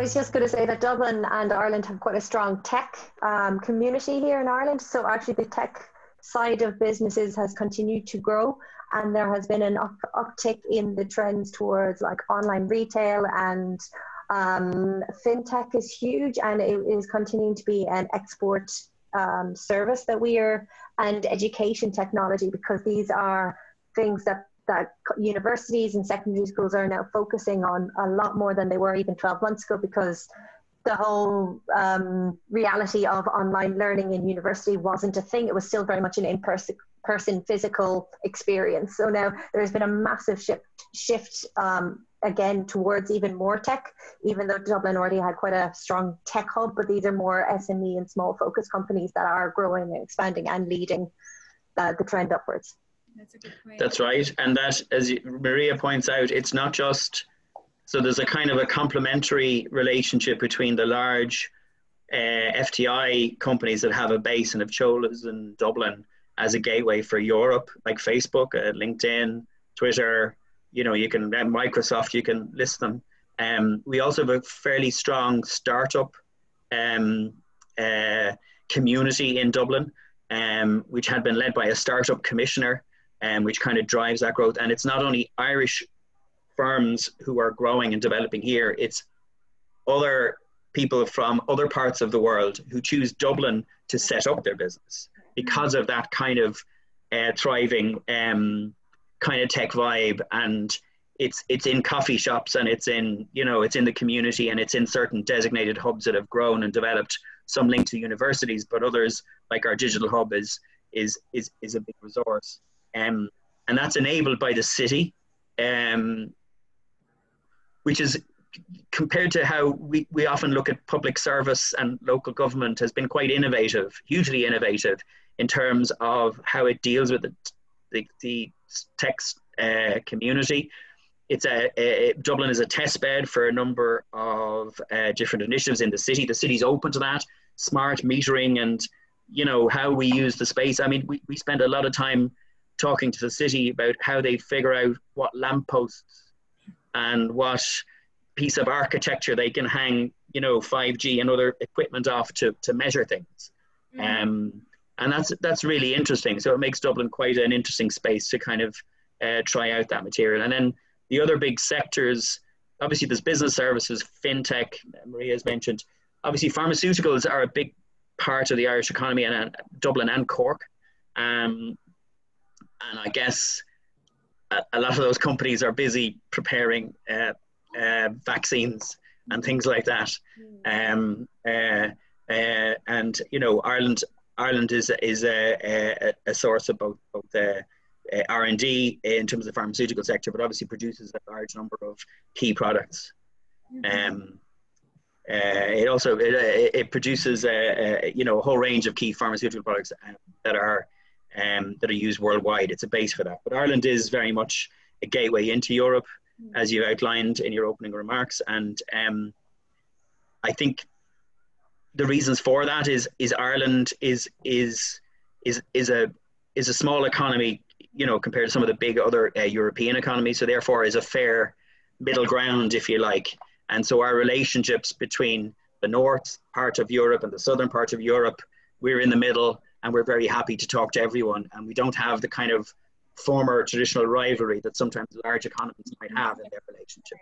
was just going to say that Dublin and Ireland have quite a strong tech community here in Ireland. So actually the tech side of businesses has continued to grow, and there has been an uptick in the trends towards like online retail, and fintech is huge, and it is continuing to be an export service that we are, and education technology, because these are things that universities and secondary schools are now focusing on a lot more than they were even 12 months ago, because the whole reality of online learning in university wasn't a thing. It was still very much an in-person physical experience. So now there's been a massive shift again towards even more tech, even though Dublin already had quite a strong tech hub, but these are more SME and small focus companies that are growing and expanding and leading the trend upwards. That's a good point. That's right. And that, as Maria points out, it's not just, so there's a kind of a complementary relationship between the large FTI companies that have a base and have chosen in Dublin as a gateway for Europe, like Facebook, LinkedIn, Twitter, you know, you can, Microsoft, you can list them. We also have a fairly strong startup community in Dublin, which had been led by a startup commissioner, which kind of drives that growth. And it's not only Irish firms who are growing and developing here, it's other people from other parts of the world who choose Dublin to set up their business because of that kind of thriving kind of tech vibe. And it's in coffee shops, and it's in, you know, it's in the community, and it's in certain designated hubs that have grown and developed, some linked to universities, but others, like our digital hub, is a big resource. And that's enabled by the city, which is, compared to how we often look at public service and local government, has been quite innovative, hugely innovative in terms of how it deals with the tech community. It's Dublin is a test bed for a number of different initiatives in the city. The city's open to that, smart metering, and, you know, how we use the space. I mean, we spend a lot of time talking to the city about how they figure out what lampposts and what piece of architecture they can hang, you know, 5G and other equipment off to measure things. And that's really interesting. So it makes Dublin quite an interesting space to kind of try out that material. And then the other big sectors, obviously there's business services, fintech, Maria has mentioned. Obviously pharmaceuticals are a big part of the Irish economy, and Dublin and Cork. And I guess a lot of those companies are busy preparing vaccines and things like that. And you know, Ireland is a source of both R&D in terms of the pharmaceutical sector, but obviously produces a large number of key products. It also produces you know, a whole range of key pharmaceutical products that are used worldwide. It's a base for that. But Ireland is very much a gateway into Europe, as you outlined in your opening remarks. And I think the reasons for that is Ireland is a small economy, you know, compared to some of the big other European economies. So therefore is a fair middle ground, if you like. And so our relationships between the north part of Europe and the southern part of Europe, we're in the middle, and we're very happy to talk to everyone. And we don't have the kind of former traditional rivalry that sometimes large economies might have in their relationship.